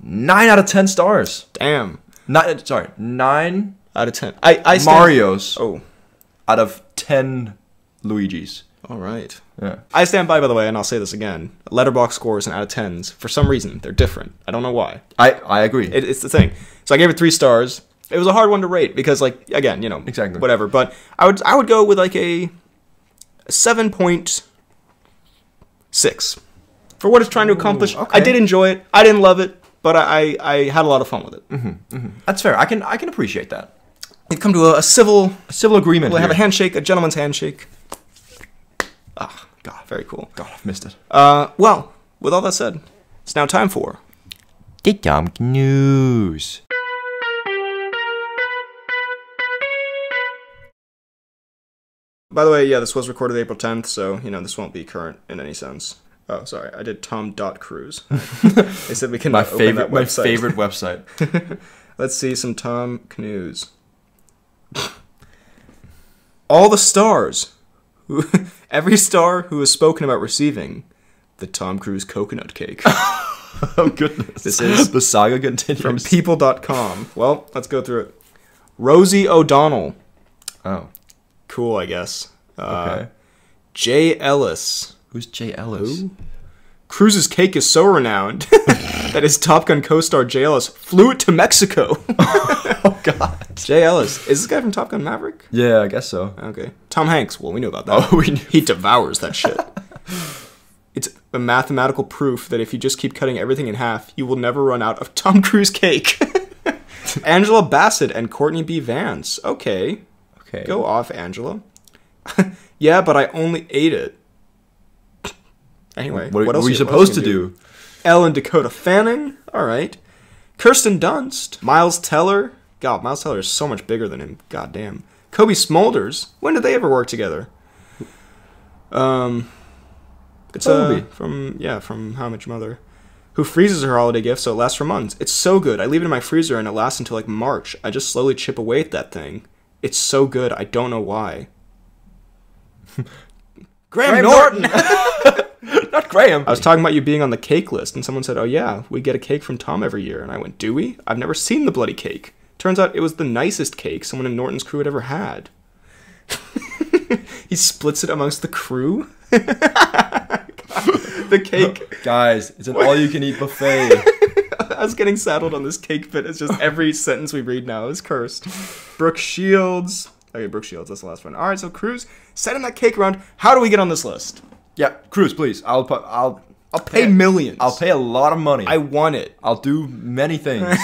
9 out of 10 stars. Damn. 9 out of 10. I Marios. Oh. Out of 10 Luigis. All right. Yeah. I stand by the way, and I'll say this again. Letterboxd scores and out of 10s, for some reason, they're different. I don't know why. I agree. It's the thing. So I gave it 3 stars. It was a hard one to rate because, like, again, exactly whatever. But I would go with like a 7.6 for what it's trying to accomplish. Okay. I did enjoy it. I didn't love it, but I had a lot of fun with it. That's fair. I can appreciate that. We've come to a civil agreement. We'll have a handshake, a gentleman's handshake. Ah, God, very cool. God, I've missed it. Well, with all that said, it's now time for the Cnews. By the way, yeah, this was recorded April 10th, so, this won't be current in any sense. Oh, sorry, I did Tom.Cruise. They said we can my open favorite that website. My favorite website. Let's see some Tom Cnews. All the stars. Every star who has spoken about receiving the Tom Cruise coconut cake. Oh, goodness. This is the saga continues. from people.com. Well, let's go through it. Rosie O'Donnell. Oh. Cool, I guess. Okay. Jay Ellis. Who's Jay Ellis? Who? Cruise's cake is so renowned that his Top Gun co-star Jay Ellis flew it to Mexico. Oh, God. Jay Ellis. Is this guy from Top Gun Maverick? Yeah, I guess so. Okay. Tom Hanks. Well, we knew about that. Oh, we knew. He devours that shit. It's a mathematical proof that if you just keep cutting everything in half, you will never run out of Tom Cruise cake. Angela Bassett and Courtney B. Vance. Okay. Go off, Angela. Yeah, but I only ate it. Anyway, what else were you supposed to do? Ellen Dakota Fanning. All right. Kirsten Dunst. Miles Teller. God, Miles Teller is so much bigger than him. Goddamn. Kobe Smulders. When did they ever work together? It's from How I Met Your Mother. Who freezes her holiday gift so it lasts for months. It's so good. I leave it in my freezer and it lasts until like March. I just slowly chip away at that thing. It's so good. I don't know why. Graham Norton. Not Graham. I was talking about you being on the cake list, and someone said, "Oh yeah, we get a cake from Tom every year." And I went, "Do we? I've never seen the bloody cake." Turns out it was the nicest cake someone in Norton's crew had ever had. He splits it amongst the crew. The cake. Guys, it's an all-you-can-eat buffet. I was getting saddled on this cake bit. It's just every sentence we read now is cursed. Brooke Shields. Okay, Brooke Shields, that's the last one. All right, so Cruz, sending that cake around. How do we get on this list? Yeah, Cruz, please. I'll pay millions. I'll pay a lot of money. I want it. I'll do many things.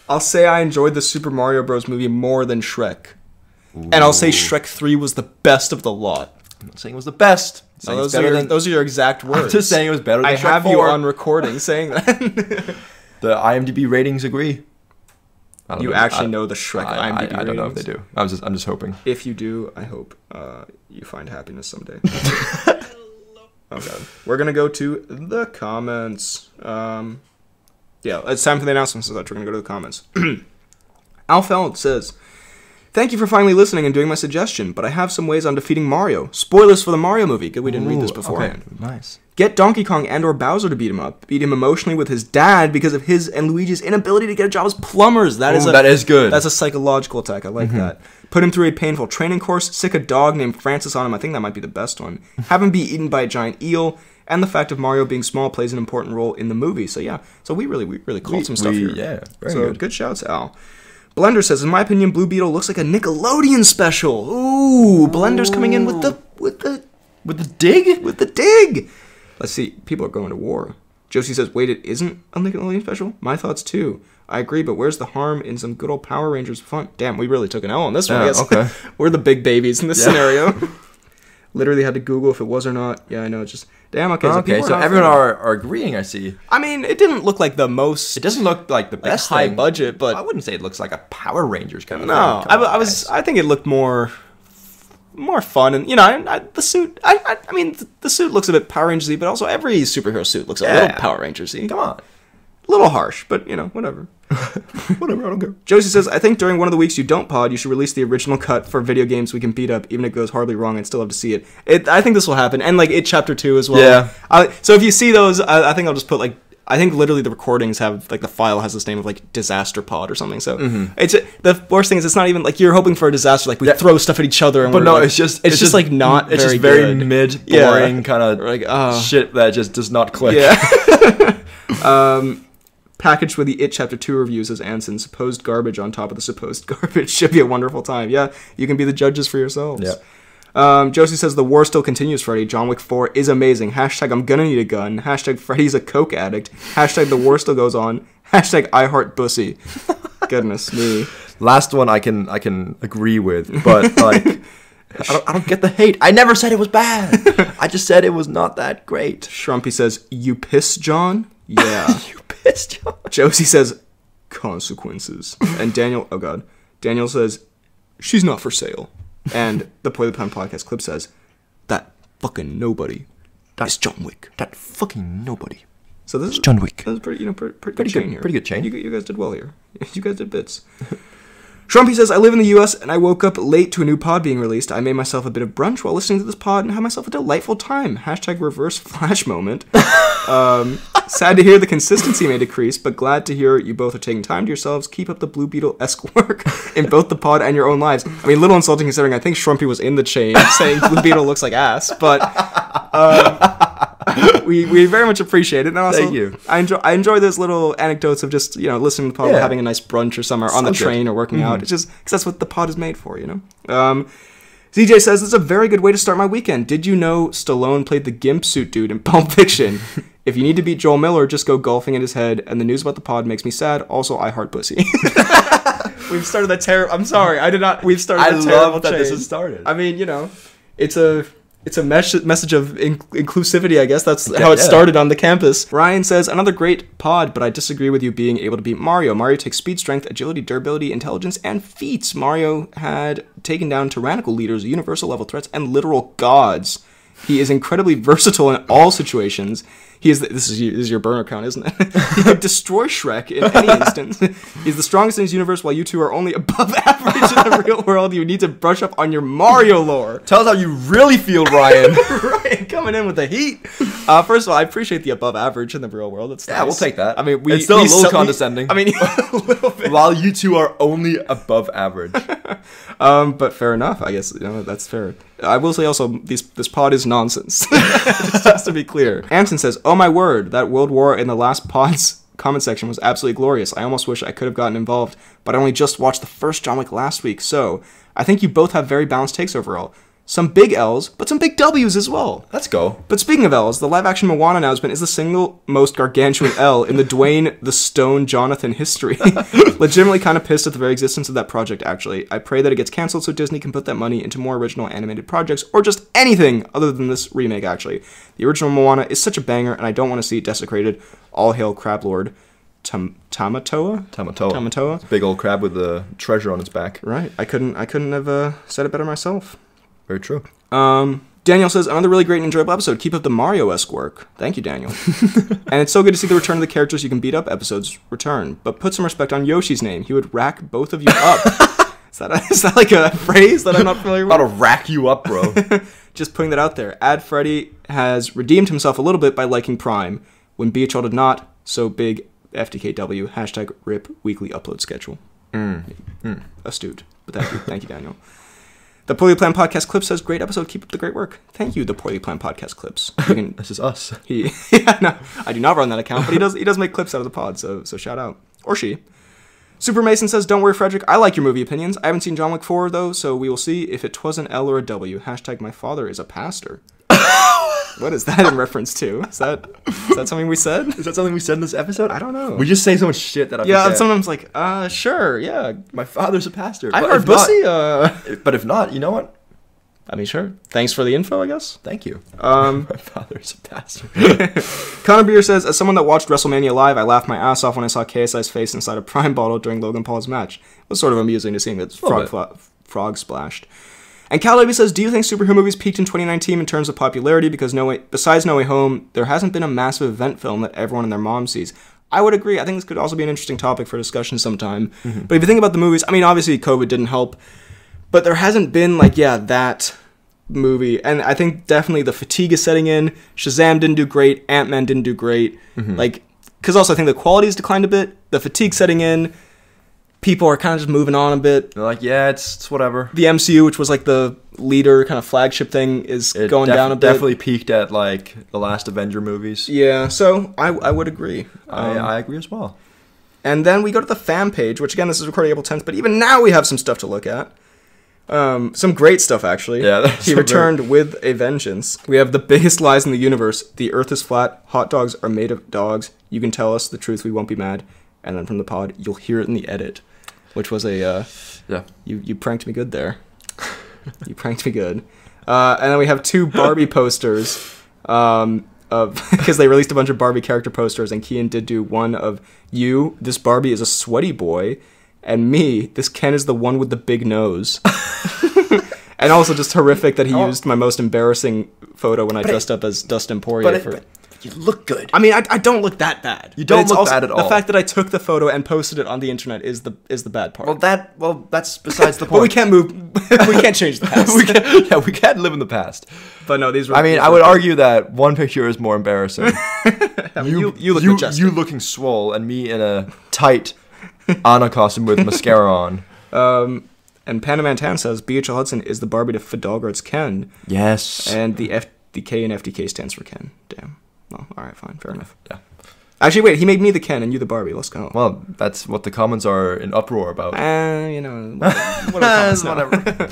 I'll say I enjoyed the Super Mario Bros. Movie more than Shrek. Ooh. And I'll say Shrek 3 was the best of the lot. I'm not saying it was the best. No, those are your exact words. I'm just saying it was better than Shrek 4. I have you on recording saying that. The IMDb ratings agree. You actually know the Shrek IMDb I don't know if they do. I'm just hoping. If you do, I hope you find happiness someday. Okay. We're going to go to the comments. Yeah, it's time for the announcements, so we're going to go to the comments. Alfeld says, thank you for finally listening and doing my suggestion, but I have some ways on defeating Mario. Spoilers for the Mario movie. Good, we didn't read this beforehand. Okay, nice. Get Donkey Kong and or Bowser to beat him up. Beat him emotionally with his dad because of his and Luigi's inability to get a job as plumbers. That is good. That's a psychological attack. I like that. Put him through a painful training course. Sick a dog named Francis on him. I think that might be the best one. Have him be eaten by a giant eel. And the fact of Mario being small plays an important role in the movie. So yeah, so we really called some stuff here. Yeah, very good shouts, Al. Blender says, in my opinion, Blue Beetle looks like a Nickelodeon special. Ooh, Blender's coming in with the dig. Let's see, people are going to war. Josie says, wait, it isn't a Nickelodeon special? My thoughts too. I agree, but where's the harm in some good old Power Rangers fun? Damn, we really took an L on this one, I guess. Okay. We're the big babies in this scenario. Literally had to Google if it was or not. Yeah, I know, it's just, damn, okay. So everyone are agreeing, I see. I mean, it didn't look like the most... It doesn't look like the best high thing. budget, but... I wouldn't say it looks like a Power Rangers kind of thing. No, I think it looked more fun, and, you know, the suit, I mean, the suit looks a bit Power Rangers-y, but also every superhero suit looks a little Power Rangers-y. Come on. A little harsh, but, you know, whatever. Whatever, I don't care. Josie says, I think during one of the weeks you don't pod, you should release the original cut for video games we can beat up, even if it goes horribly wrong. I'd still love to see it. I think this will happen, and, like, It Chapter 2 as well. Yeah. So if you see those, I think I'll just put, like, I think literally the recordings have, like, the file has this name of, like, Disaster Pod or something. So it's the worst thing is it's not even, like, you're hoping for a disaster. Like, we throw stuff at each other. And but no, like, it's just like, not it's very just very good. mid, boring kind of like, shit that just does not click. Yeah. Packaged with the It Chapter 2 reviews as Anson. Supposed garbage on top of the supposed garbage. Should be a wonderful time. Yeah, you can be the judges for yourselves. Yeah. Josie says, the war still continues, Freddy. John Wick 4 is amazing. Hashtag I'm gonna need a gun. Hashtag Freddy's a coke addict. Hashtag the war still goes on. Hashtag I heart bussy. Goodness me. Last one I can agree with, but like I don't get the hate. I never said it was bad. I just said it was not that great. Shrumpy says, you piss, John? Yeah. You pissed, John. Josie says, consequences. And Daniel says, she's not for sale. And the Play the Pound podcast clip says, that fucking nobody. That's John Wick. That fucking nobody. So this is John Wick. That was pretty good chain here. Pretty good chain. You guys did well here. You guys did bits. Shrumpy says, I live in the U.S. and I woke up late to a new pod being released. I made myself a bit of brunch while listening to this pod and had myself a delightful time. Hashtag reverse flash moment. Sad to hear the consistency may decrease, but glad to hear you both are taking time to yourselves. Keep up the Blue Beetle-esque work in both the pod and your own lives. I mean, a little insulting considering I think Shrumpy was in the chain saying Blue Beetle looks like ass, but we very much appreciate it. And also, thank you. I enjoy those little anecdotes of just, you know, listening to the pod, having a nice brunch or somewhere on the train or working out. It's just because that's what the pod is made for, you know? ZJ says, this is a very good way to start my weekend. Did you know Stallone played the gimp suit dude in Pulp Fiction? If you need to beat Joel Miller, just go golfing in his head. And the news about the pod makes me sad. Also, I heart pussy. We've started that terrible... I'm sorry, I did not... We've started that terrible I love that chain. this has started. I mean, you know, it's a message of inclusivity, I guess. That's how it started on the campus. Ryan says, another great pod, but I disagree with you being able to beat Mario. Mario takes speed, strength, agility, durability, intelligence, and feats. Mario had taken down tyrannical leaders, universal level threats, and literal gods. He is incredibly versatile in all situations. This is your burner count, isn't it? He could destroy Shrek in any instance. He's the strongest in his universe, while you two are only above average in the real world. You need to brush up on your Mario lore. Tell us how you really feel, Ryan. Ryan coming in with the heat. First of all, I appreciate the above average in the real world. That's nice. We'll take that. I mean, it's still a little condescending. I mean, a little bit. While you two are only above average. But fair enough. I guess, you know, that's fair. I will say also, this pod is nonsense. just to be clear. Amson says, oh my word, that World War in the last pod's comment section was absolutely glorious. I almost wish I could have gotten involved, but I only just watched the first John Wick last week, so I think you both have very balanced takes overall. Some big L's, but some big W's as well. Let's go. But speaking of L's, the live-action Moana announcement is the single most gargantuan L in the Dwayne the Stone Jonathan history. Legitimately kind of pissed at the very existence of that project, actually. I pray that it gets cancelled so Disney can put that money into more original animated projects, or just anything other than this remake, actually. The original Moana is such a banger, and I don't want to see it desecrated. All hail Crab Lord. Tamatoa? It's a big old crab with a treasure on its back. Right. I couldn't have said it better myself. Very true. Daniel says, another really great and enjoyable episode. Keep up the Mario-esque work. Thank you, Daniel. And it's so good to see the return of the characters you can beat up episodes return. But put some respect on Yoshi's name. He would rack both of you up. Is that like a phrase that I'm not familiar with? About to rack you up, bro. Just putting that out there. Ad Freddy has redeemed himself a little bit by liking Prime. When BHL did not, so big FTKW. Hashtag RIP weekly upload schedule. Astute. But thank you, Daniel. The Poorly Planned Podcast Clips says, great episode, keep up the great work. Thank you, the Poorly Planned Podcast Clips. This is us. No, I do not run that account, but he does make clips out of the pod, so shout out. Or she. Super Mason says, don't worry, Frederick, I like your movie opinions. I haven't seen John Wick 4, though, so we will see if it was an L or a W. Hashtag my father is a pastor. What is that in reference to? Is that something we said? Is that something we said in this episode? I don't know. We just say so much shit that I forget. forget. Sometimes like, sure, yeah. My father's a pastor. I've heard Bussy. But if not, you know what? I mean, sure. Thanks for the info, I guess. Thank you. My father's a pastor. Connor Beer says, as someone that watched WrestleMania live, I laughed my ass off when I saw KSI's face inside a Prime bottle during Logan Paul's match. It was sort of amusing to see him get frog splashed. And Cal Levy says, do you think superhero movies peaked in 2019 in terms of popularity? Because besides No Way Home, there hasn't been a massive event film that everyone and their mom sees. I would agree. I think this could also be an interesting topic for discussion sometime. Mm-hmm. But if you think about the movies, I mean, obviously COVID didn't help. But there hasn't been, that movie. And I think definitely the fatigue is setting in. Shazam didn't do great. Ant-Man didn't do great. Mm-hmm. Because also I think the quality's declined a bit. The fatigue setting in. People are kind of just moving on a bit. They're like, yeah, it's whatever. The MCU, which was like the leader kind of flagship thing, is going down a bit. Definitely peaked at like the last Avenger movies. Yeah, so I would agree. I agree as well. And then we go to the fan page, which again, this is recorded April 10th, but even now we have some stuff to look at. Some great stuff, actually. Yeah, he returned with a vengeance. We have the biggest lies in the universe. The earth is flat. Hot dogs are made of dogs. You can tell us the truth. We won't be mad. And then from the pod, you'll hear it in the edit. Which was a, you pranked me good there. You pranked me good. And then we have 2 Barbie posters, because they released a bunch of Barbie character posters, and Kian did do one of you, this Barbie is a sweaty boy, and me, this Ken is the one with the big nose. And also just horrific that he used my most embarrassing photo when I dressed up as Dustin Poirier for... You look good. I mean, I don't look that bad. You don't look bad at all. The fact that I took the photo and posted it on the internet is the bad part. Well, that's besides the point. But we can't move. We can't change the past. we can't live in the past. But no, these were... I would argue that one picture is more embarrassing. You look majestic. You looking swole, and me in a tight Anna costume with mascara on. And Panaman Tan says, BHL Hudson is the Barbie to Fidalgart's Ken. Yes. And the K in FDK stands for Ken. Damn. Well, all right, fine, fair enough. Yeah. Actually, wait, he made me the Ken and you the Barbie. Let's go. Well, that's what the comments are in uproar about. What are the comments whatever.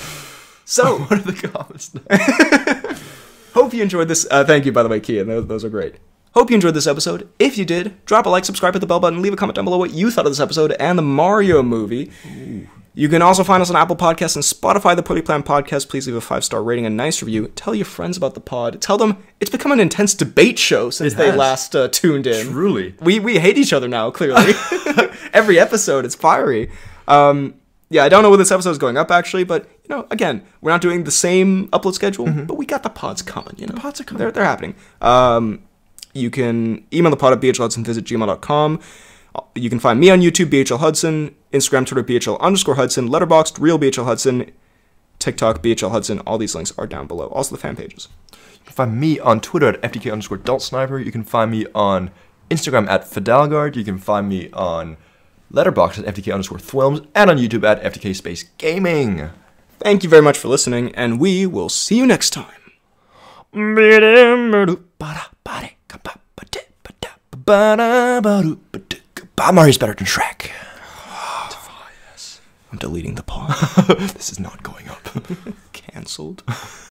So, what are the comments now? Hope you enjoyed this. Thank you, by the way, Kian. Those are great. Hope you enjoyed this episode. If you did, drop a like, subscribe, hit the bell button, leave a comment down below what you thought of this episode and the Mario movie. Ooh. You can also find us on Apple Podcasts and Spotify, the Poorly Planned Podcast. Please leave a 5-star rating and a nice review. Tell your friends about the pod. Tell them it's become an intense debate show since they last tuned in. Truly. We hate each other now, clearly. Every episode, it's fiery. Yeah, I don't know when this episode is going up, actually, but, again, we're not doing the same upload schedule, but we got the pods coming, The pods are coming. They're happening. You can email the pod at bhlhudson@gmail.com. You can find me on YouTube, BHL Hudson, Instagram, Twitter, BHL_Hudson, Letterboxd, Real BHL Hudson, TikTok, BHL Hudson. All these links are down below. Also the fan pages. You can find me on Twitter at FDK_DaltSniper. You can find me on Instagram at Fidalgard. You can find me on Letterboxd at FDK_Thwilms and on YouTube at FDK Space Gaming. Thank you very much for listening, and we will see you next time. Mario's better than Shrek. I'm deleting the pod. This is not going up. Cancelled.